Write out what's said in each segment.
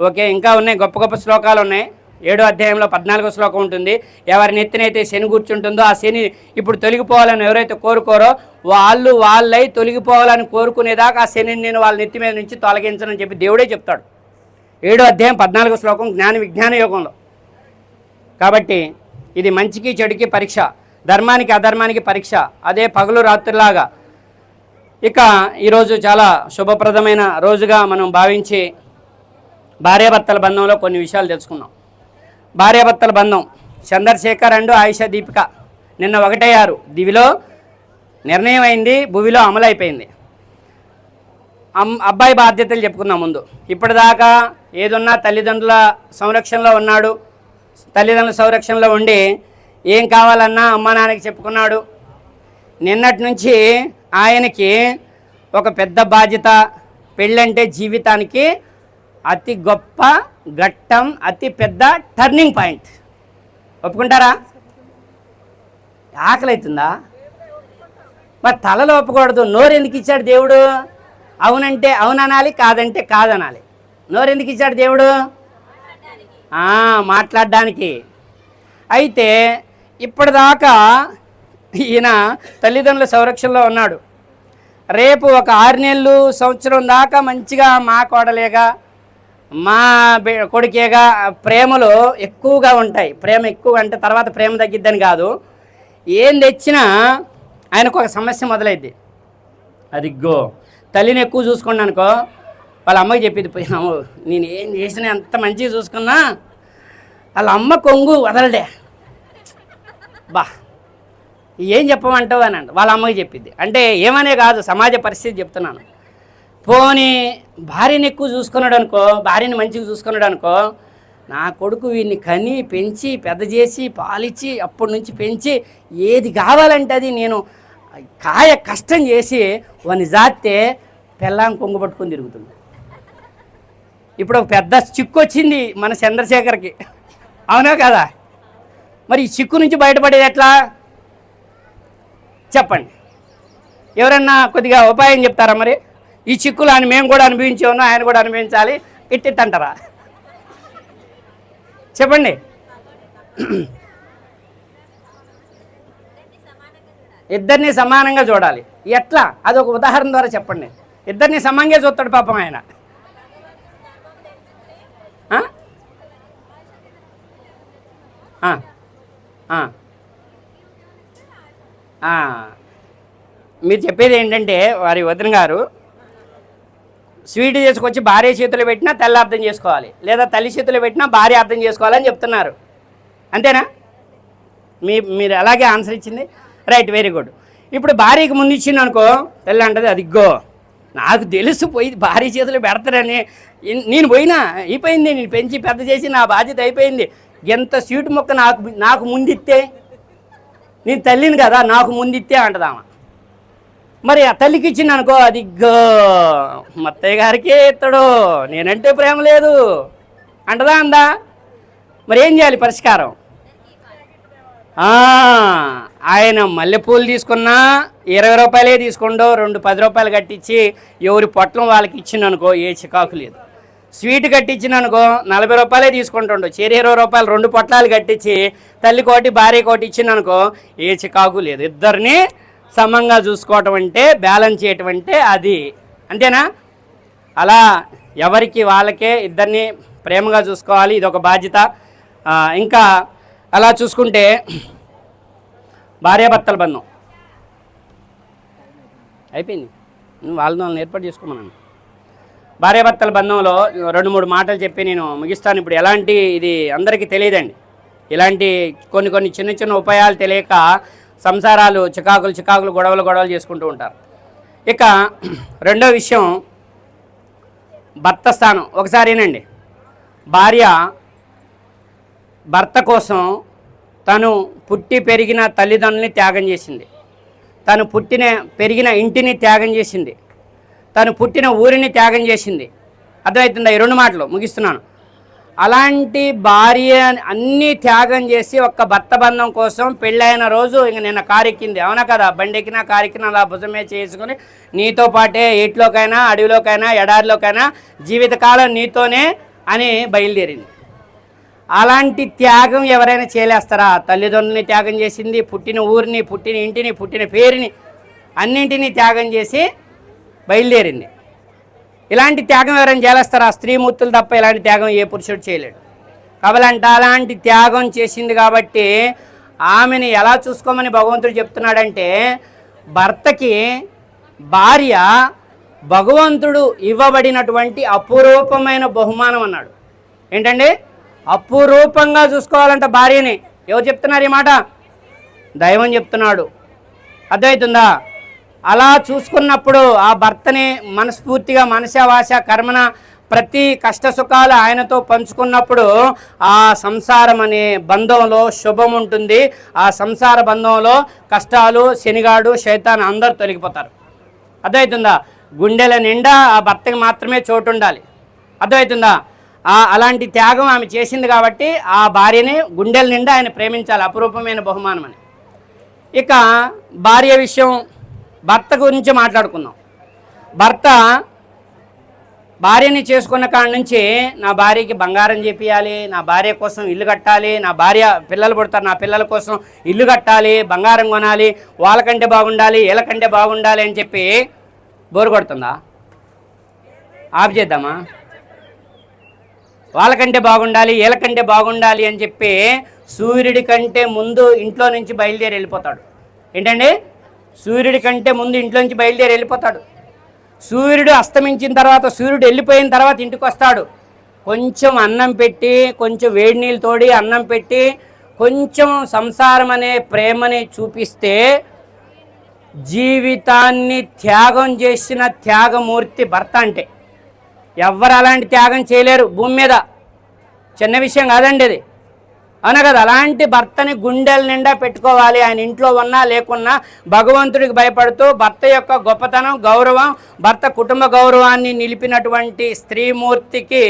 Okay, ఇంకా ఉన్నాయి, గొప్ప గొప్ప శ్లోకాలు ఉన్నాయి. 7వ అధ్యాయంలో 14వ శ్లోకం ఉంటుంది. ఎవరి నెత్తినైతే శని కూర్చుంటుందో ఆ శని ఇప్పుడు తొలగిపోవాలని ఎవరైతే కోరుకోరో వాళ్ళై తొలగిపోవాలని కోరుకునేదాకా ఆ శనిని నేను వాళ్ళ నెత్తి మీద నుంచి తొలగించనని చెప్పి దేవుడే చెప్తాడు. 7వ అధ్యాయం 14వ శ్లోకం జ్ఞాన విజ్ఞాన యోగంలో. కాబట్టి ఇది మంచికి చెడుకి పరీక్ష, ధర్మానికి అధర్మానికి పరీక్ష, అదే పగలు రాత్రిలాగా. ఇక ఈరోజు చాలా శుభప్రదమైన రోజుగా మనం భావించి భార్యాభర్తల బంధంలో కొన్ని విషయాలు తెలుసుకున్నాం. భార్యాభర్తల బంధం, చంద్రశేఖర్ అండ్ ఆయిషా దీపిక నిన్న ఒకటయ్యారు. దివిలో నిర్ణయం అయింది, భువిలో అమలైపోయింది. అబ్బాయి బాధ్యతలు చెప్పుకుందాం ముందు. ఇప్పటిదాకా ఏదున్నా తల్లిదండ్రుల సంరక్షణలో ఉన్నాడు. తల్లిదండ్రుల సంరక్షణలో ఉండి ఏం కావాలన్నా అమ్మా నాన్నకి చెప్పుకున్నాడు. నిన్నటి నుంచి ఆయనకి ఒక పెద్ద బాధ్యత. పెళ్ళంటే జీవితానికి అతి గొప్ప ఘట్టం, అతి పెద్ద టర్నింగ్ పాయింట్. ఒప్పుకుంటారా? ఆకలి అవుతుందా? మరి తలలో ఒప్పుకూడదు. నోరు ఎందుకు ఇచ్చాడు దేవుడు? అవునంటే అవుననాలి, కాదంటే కాదనాలి. నోరు ఎందుకు ఇచ్చాడు దేవుడు? మాట్లాడడానికి. అయితే ఇప్పటిదాకా ఈయన తల్లిదండ్రుల సంరక్షణలో ఉన్నాడు. రేపు ఒక 6 నెలలు సంవత్సరం దాకా మంచిగా మా కోడలేగా మా కొడుకేగా ప్రేమలు ఎక్కువగా ఉంటాయి. ప్రేమ ఎక్కువ అంటే తర్వాత ప్రేమ తగ్గిద్దని కాదు. ఏం తెచ్చినా ఆయనకు ఒక సమస్య మొదలైద్ది. అదిగో తల్లిని ఎక్కువ చూసుకోండి అనుకో, వాళ్ళ అమ్మకి చెప్పింది, పోయినాము నేను ఏం చేసినా ఎంత మంచిగా చూసుకున్నా వాళ్ళ అమ్మ కొంగు వదలడే, బా ఏం చెప్పమంటావు అని అంట వాళ్ళ అమ్మకి చెప్పింది. అంటే ఏమనే కాదు, సమాజ పరిస్థితి చెప్తున్నాను. పోనీ భార్యని ఎక్కువ చూసుకున్నాడు అనుకో, భార్యని మంచిగా చూసుకున్నాడు అనుకో, నా కొడుకు వీడిని కని పెంచి పెద్ద చేసి పాలిచ్చి అప్పటి నుంచి పెంచి ఏది కావాలంటే అది నేను కష్టం చేసి వాని జాతే పెళ్ళాం కొంగు పట్టుకొని తిరుగుతుంది. ఇప్పుడు ఒక పెద్ద చిక్కు వచ్చింది మన చంద్రశేఖర్కి, అవునా కదా? మరి ఈ చిక్కు నుంచి బయటపడేది ఎట్లా చెప్పండి? ఎవరన్నా కొద్దిగా ఉపాయం చెప్తారా? మరి ఈ చిక్కులు ఆయన మేము కూడా అనుభవించి ఉన్నా, ఆయన కూడా అనుభవించాలి, ఇట్టిట్ అంటారా? చెప్పండి. ఇద్దరిని సమానంగా చూడాలి. ఎట్లా? అదొక ఉదాహరణ ద్వారా చెప్పండి. ఇద్దరిని సమానంగా చూస్తాడు పాపం ఆయన. మీరు చెప్పేది ఏంటంటే వారి వదిన గారు స్వీట్ చేసుకొచ్చి భార్య చేతులు పెట్టినా తల్లి అర్థం చేసుకోవాలి, లేదా తల్లి చేతులు పెట్టినా భార్య అర్థం చేసుకోవాలని చెప్తున్నారు. అంతేనా? మీరు అలాగే ఆన్సర్ ఇచ్చింది. Right, very good. ఇప్పుడు భార్యకి ముందు ఇచ్చింది అనుకో, తల్లి అంటది అదిగో నాకు తెలుసు పోయి భార్య చేతులు పెడతారని, నేను పోయినా అయిపోయింది, నేను పెంచి పెద్ద చేసి నా బాధ్యత అయిపోయింది. ఎంత స్వీట్ మొక్క నాకు ముందిస్తే, నేను తల్లిని కదా నాకు ముందిస్తే అంటదామా. మరి ఆ తల్లికి ఇచ్చింది అనుకో, అదిగో మత్తయ్య గారికే ఇస్తాడు, నేనంటే ప్రేమ లేదు అంటదా అందా? మరి ఏం చేయాలి పరిష్కారం? ఆయన మల్లెపూలు తీసుకున్నా 20 రూపాయలే తీసుకుండో, 2 10 రూపాయలు కట్టించి ఎవరి పొట్లం వాళ్ళకి ఇచ్చిందనుకో ఏ చికాకు లేదు. స్వీట్ కట్టించిననుకో 40 రూపాయలే తీసుకుంటుండో, 20 రూపాయలు 2 పొట్లాలు కట్టించి తల్లి కోటి భార్య కోటి ఇచ్చిందనుకో ఏ చికాకు లేదు. ఇద్దరిని సమంగా చూసుకోవటం అంటే, బ్యాలెన్స్ చేయటం అంటే అది. అంతేనా? అలా ఎవరికి వాళ్ళకే ఇద్దరిని ప్రేమగా చూసుకోవాలి, ఇది ఒక బాధ్యత. ఇంకా అలా చూసుకుంటే భార్యాభర్తల బంధం అయిపోయింది. వాళ్ళని ఏర్పాటు చేసుకోమన్నాను. భార్యాభర్తల బంధంలో 2-3 మాటలు చెప్పి నేను ముగిస్తాను. ఇప్పుడు ఎలాంటి ఇది అందరికీ తెలియదండి. ఇలాంటి కొన్ని చిన్న చిన్న ఉపాయాలు తెలియక సంసారాలు చికాకులు గొడవలు చేసుకుంటూ ఉంటారు. ఇక రెండో విషయం భర్త స్థానం. ఒకసారి ఏనండి, భార్య భర్త కోసం తను పుట్టి పెరిగిన తల్లిదండ్రులని త్యాగం చేసింది, తను పెరిగిన ఇంటిని త్యాగం చేసింది, తను పుట్టిన ఊరిని త్యాగం చేసింది. అర్థమవుతుందా? ఈ 2 మాటలు ముగిస్తున్నాను. అలాంటి భార్య అన్నీ త్యాగం చేసి ఒక్క భర్త బంధం కోసం పెళ్ళైన రోజు ఇంక నిన్న కారెక్కింది, అవునా కదా? బండెక్కినా కారెక్కినా అలా భుజమే చేసుకుని నీతో పాటే ఏట్లోకైనా అడవిలోకైనా ఎడారిలోకైనా జీవితకాలం నీతోనే అని బయలుదేరింది. అలాంటి త్యాగం ఎవరైనా చేయలేస్తారా? తల్లిదండ్రులని త్యాగం చేసింది, పుట్టిన ఊరిని, పుట్టిన ఇంటిని, పుట్టిన పేరుని అన్నింటినీ త్యాగం చేసి బయలుదేరింది. ఇలాంటి త్యాగం ఎవరైనా చేస్తారా? స్త్రీమూర్తులు తప్ప ఇలాంటి త్యాగం ఏ పురుషుడు చేయలేడు. కాబట్టి అలాంటి త్యాగం చేసింది కాబట్టి ఆమెను ఎలా చూసుకోమని భగవంతుడు చెప్తున్నాడంటే, భర్తకి భార్య భగవంతుడు ఇవ్వబడినటువంటి అపురూపమైన బహుమానం అన్నాడు. ఏంటండి? అపురూపంగా చూసుకోవాలంట భార్యని. ఎవరు చెప్తున్నారు ఈ మాట? దైవం చెప్తున్నాడు. అర్థమవుతుందా? అలా చూసుకున్నప్పుడు ఆ భర్తని మనస్ఫూర్తిగా మనస కర్మన ప్రతి కష్ట సుఖాలు ఆయనతో పంచుకున్నప్పుడు ఆ సంసారం అనే బంధంలో శుభం ఉంటుంది. ఆ సంసార బంధంలో కష్టాలు, శనిగాడు, శైతాన్ అందరూ తొలగిపోతారు. అర్థమవుతుందా? గుండెల నిండా ఆ భర్తకి మాత్రమే చోటు ఉండాలి. అర్థమవుతుందా? అలాంటి త్యాగం ఆమె చేసింది కాబట్టి ఆ భార్యని గుండెల నిండా ఆయన ప్రేమించాలి, అపురూపమైన బహుమానం అని. ఇక భార్య విషయం, భర్త గురించి మాట్లాడుకుందాం. భర్త భార్యని చేసుకున్న కాడి నుంచి నా భార్యకి బంగారం చేపియాలి, నా భార్య కోసం ఇల్లు కట్టాలి, నా భార్య పిల్లలు పుడతారు, నా పిల్లల కోసం ఇల్లు కట్టాలి, బంగారం కొనాలి, వాళ్ళకంటే బాగుండాలి, వీళ్ళకంటే బాగుండాలి అని చెప్పి బోరు కొడుతుందా? ఆఫ్ చేద్దామా? వాళ్ళకంటే బాగుండాలి, వీళ్ళకంటే బాగుండాలి అని చెప్పి సూర్యుడి కంటే ముందు ఇంట్లో నుంచి బయలుదేరి వెళ్ళిపోతాడు. ఏంటండి? సూర్యుడి కంటే ముందు ఇంట్లో నుంచి బయలుదేరి వెళ్ళిపోతాడు. సూర్యుడు అస్తమించిన తర్వాత, సూర్యుడు వెళ్ళిపోయిన తర్వాత ఇంటికి వస్తాడు. కొంచెం అన్నం పెట్టి, కొంచెం వేడి నీళ్ళు తోడి అన్నం పెట్టి, కొంచెం సంసారం అనే ప్రేమని చూపిస్తే జీవితాన్ని త్యాగం చేసిన త్యాగమూర్తి భర్త. అంటే ఎవ్వరు అలాంటి త్యాగం చేయలేరు భూమి మీద. చిన్న విషయం కాదండి అది, అవునా కదా? అలాంటి భర్తని గుండెల నిండా పెట్టుకోవాలి. ఆయన ఇంట్లో ఉన్నా లేకున్నా భగవంతుడికి భయపడుతూ భర్త యొక్క గొప్పతనం, గౌరవం, భర్త కుటుంబ గౌరవాన్ని నిలిపినటువంటి స్త్రీమూర్తికి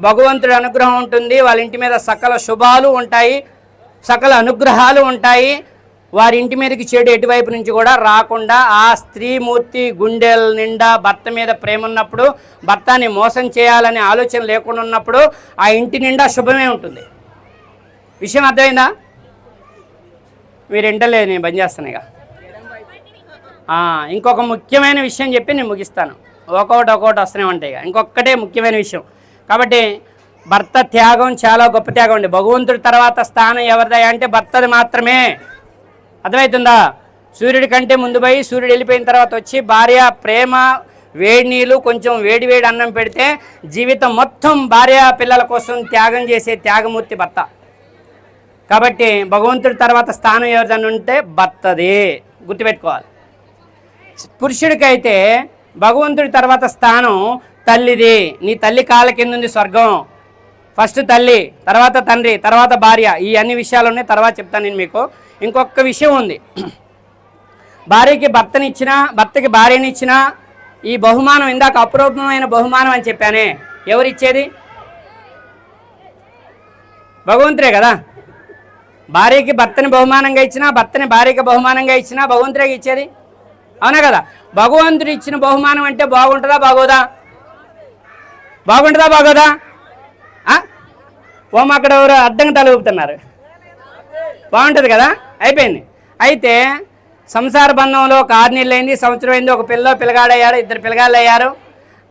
భగవంతుడి అనుగ్రహం ఉంటుంది. వాళ్ళ ఇంటి మీద సకల శుభాలు ఉంటాయి, సకల అనుగ్రహాలు ఉంటాయి. వారి ఇంటి మీదకి చెడు ఎటువైపు నుంచి కూడా రాకుండా ఆ స్త్రీమూర్తి గుండెల నిండా భర్త మీద ప్రేమ ఉన్నప్పుడు, భర్తని మోసం చేయాలనే ఆలోచన లేకుండా ఉన్నప్పుడు ఆ ఇంటి నిండా శుభమే ఉంటుంది. విషయం అర్థమైందా? మీరు వింటలేదు, నేను బంద్ చేస్తాను ఇక. ఇంకొక ముఖ్యమైన విషయం చెప్పి నేను ముగిస్తాను. ఒక్కొక్కటి వస్తూనే ఉంటాయి. ఇంకొకటే ముఖ్యమైన విషయం. కాబట్టి భర్త త్యాగం చాలా గొప్ప త్యాగం అండి. భగవంతుడి తర్వాత స్థానం ఎవరిదా అంటే భర్తది మాత్రమే. అర్థమవుతుందా? సూర్యుడి కంటే ముందు పోయి సూర్యుడు వెళ్ళిపోయిన తర్వాత వచ్చి భార్య ప్రేమ, వేడి నీళ్ళు, కొంచెం వేడి వేడి అన్నం పెడితే జీవితం మొత్తం భార్య పిల్లల కోసం త్యాగం చేసే త్యాగమూర్తి భర్త. కాబట్టి భగవంతుడి తర్వాత స్థానం ఎవరిదని ఉంటే భర్తది, గుర్తుపెట్టుకోవాలి. పురుషుడికైతే భగవంతుడి తర్వాత స్థానం తల్లిది. నీ తల్లి కాళ్ళ కింద ఉంది స్వర్గం. ఫస్ట్ తల్లి, తర్వాత తండ్రి, తర్వాత భార్య. ఈ అన్ని విషయాలు ఉన్నాయి, తర్వాత చెప్తాను నేను మీకు. ఇంకొక విషయం ఉంది. భార్యకి భర్తనిచ్చినా, భర్తకి భార్యనిచ్చినా ఈ బహుమానం, ఇందాక అపురూపమైన బహుమానం అని చెప్పానే, ఎవరిచ్చేది? భగవంతుడే కదా. భార్యకి భర్తని బహుమానంగా ఇచ్చినా, భర్తని భార్యకి బహుమానంగా ఇచ్చినా భగవంతుడే ఇచ్చేది, అవునా కదా? భగవంతుడు ఇచ్చిన బహుమానం అంటే బాగుంటుందా బాగోదా? బాగుంటుందా బాగోదా? ఓం అక్కడ ఎవరు అడ్డంగా తలూపుతున్నారు. బాగుంటుంది కదా? అయిపోయింది. అయితే సంసార బంధంలో ఒక 6 నెలలు అయింది, సంవత్సరం అయింది, ఒక పిల్లగాడయ్యాడు, 2 పిల్లగాళ్ళు అయ్యారు.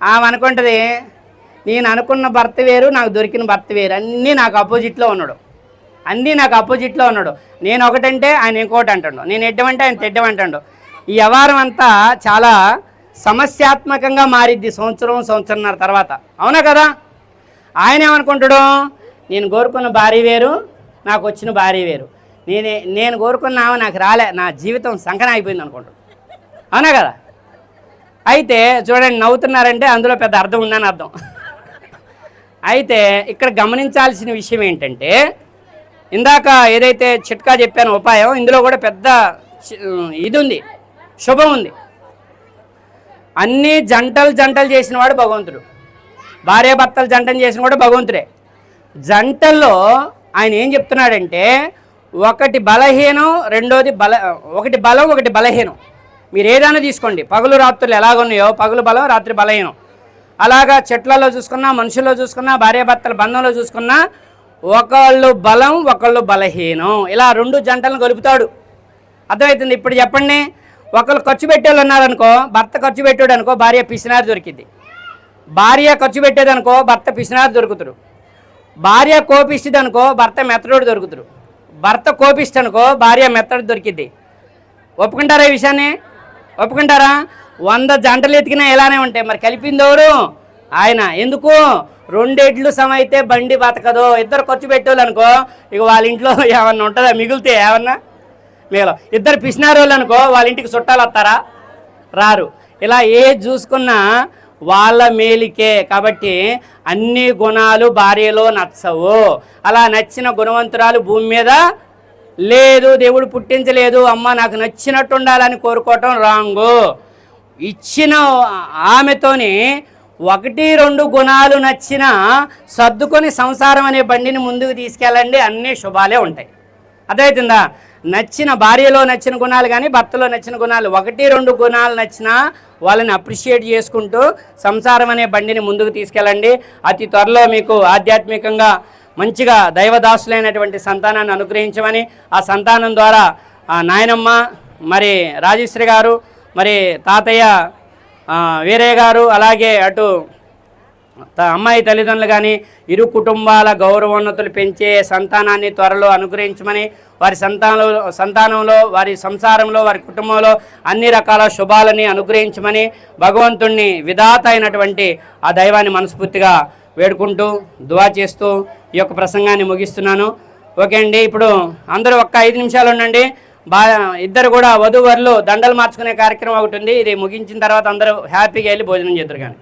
ఆమె అనుకుంటుంది, నేను అనుకున్న భర్త వేరు, నాకు దొరికిన భర్త వేరు, అన్నీ నాకు ఆపోజిట్లో ఉన్నాడు, అన్నీ నాకు ఆపోజిట్లో ఉన్నాడు. నేను ఒకటంటే ఆయన ఇంకోటి అంటాడు, నేను ఎడ్డమంటే ఆయన తెడ్డమంటాడు. ఈ వ్యవహారం అంతా చాలా సమస్యాత్మకంగా మారిద్ది సంవత్సరంన్నర తర్వాత, అవునా కదా? ఆయన ఏమనుకుంటాడు, నేను కోరుకున్న భార్య వేరు, నాకు వచ్చిన భార్య వేరు, నేను కోరుకున్న ఆమె నాకు రాలే, నా జీవితం సంకన అయిపోయింది అనుకుంటాడు, అవునా కదా? అయితే చూడండి, నవ్వుతున్నారంటే అందులో పెద్ద అర్థం ఉందని అర్థం. అయితే ఇక్కడ గమనించాల్సిన విషయం ఏంటంటే, ఇందాక ఏదైతే చిట్కా చెప్పానో ఉపాయం, ఇందులో కూడా పెద్ద ఇది ఉంది, శుభం ఉంది. అన్నీ జంటలు చేసిన వాడు భగవంతుడు, భార్యాభర్తలు జంటను చేసిన వాడు భగవంతుడే. జంటల్లో ఆయన ఏం చెప్తున్నాడంటే, ఒకటి బలహీనం, రెండోది ఒకటి బలం, ఒకటి బలహీనం. మీరు ఏదైనా తీసుకోండి, పగలు రాత్రులు ఎలాగున్నాయో, పగలు బలం, రాత్రి బలహీనం. అలాగా చెట్లలో చూసుకున్నా, మనుషుల్లో చూసుకున్నా, భార్యాభర్తల బంధంలో చూసుకున్నా ఒకళ్ళు బలం ఒకళ్ళు బలహీనం, ఇలా రెండు జంటలను కలుపుతాడు. అర్థమవుతుంది? ఇప్పుడు చెప్పండి, ఒకళ్ళు ఖర్చు పెట్టేవాళ్ళు ఉన్నారనుకో, భర్త ఖర్చు పెట్టాడు అనుకో, భార్య పిసినారి దొరికింది. భార్య ఖర్చు పెట్టేదనుకో, భర్త పిసినారి దొరుకుతాడు. భార్య కోపిస్తుంది అనుకో, భర్త మెత్తడోడు దొరుకుతాడు. భర్త కోపిస్తనుకో, భార్య మెత్తడు దొరికిద్ది. ఒప్పుకుంటారా ఈ విషయాన్ని? ఒప్పుకుంటారా? 100 జంటలు ఎతికినా ఇలానే ఉంటాయి. మరి కలిపిందెవరు? ఆయన. ఎందుకు? 2 ఎడ్లు సమయితే బండి బతకదు. ఇద్దరు ఖర్చు పెట్టేవాళ్ళు అనుకో, ఇక వాళ్ళ ఇంట్లో ఏమన్నా ఉంటుందా? మిగిలితే ఏమన్నా మిగలవు. ఇద్దరు పిసినారోళ్ళు అనుకో, వాళ్ళ ఇంటికి చుట్టాలు వస్తారా? రారు. ఇలా ఏది చూసుకున్నా వాళ్ళ మేలికే. కాబట్టి అన్ని గుణాలు భార్యలో నచ్చవు. అలా నచ్చిన గుణవంతురాలు భూమి మీద లేదు. దేవుడు పుట్టించలేదు. అమ్మ నాకు నచ్చినట్టు ఉండాలని కోరుకోవటం రాంగు. ఇచ్చిన ఆమెతోని 1-2 గుణాలు నచ్చిన సర్దుకొని సంసారం అనే బండిని ముందుకు తీసుకెళ్ళండి, అన్నీ శుభాలే ఉంటాయి. అర్థమవుతుందా? నచ్చిన భార్యలో నచ్చిన గుణాలు కానీ భర్తలో నచ్చిన గుణాలు 1-2 గుణాలు నచ్చినా వాళ్ళని అప్రిషియేట్ చేసుకుంటూ సంసారం అనే బండిని ముందుకు తీసుకెళ్ళండి. అతి త్వరలో మీకు ఆధ్యాత్మికంగా మంచిగా దైవదాసులైనటువంటి సంతానాన్ని అనుగ్రహించమని, ఆ సంతానం ద్వారా నాయనమ్మ మరి రాజేశ్వరి గారు, మరి తాతయ్య వీరయ్య గారు, అలాగే అటు అమ్మాయి తల్లిదండ్రులు కానీ ఇరు కుటుంబాల గౌరవోన్నతులు పెంచే సంతానాన్ని త్వరలో అనుగ్రహించమని, వారి సంతానంలో వారి సంసారంలో వారి కుటుంబంలో అన్ని రకాల శుభాలని అనుగ్రహించమని భగవంతుణ్ణి విధాత అయినటువంటి ఆ దైవాన్ని మనస్ఫూర్తిగా వేడుకుంటూ దువా చేస్తూ ఈ యొక్క ప్రసంగాన్ని ముగిస్తున్నాను. ఓకే అండి. ఇప్పుడు అందరూ ఒక్క 5 నిమిషాలు ఉండండి. ఇద్దరు కూడా వధూవరులు దండలు మార్చుకునే కార్యక్రమం ఒకటి ఉంది. ఇది ముగించిన తర్వాత అందరూ హ్యాపీగా వెళ్ళి భోజనం చేద్దరు కానీ.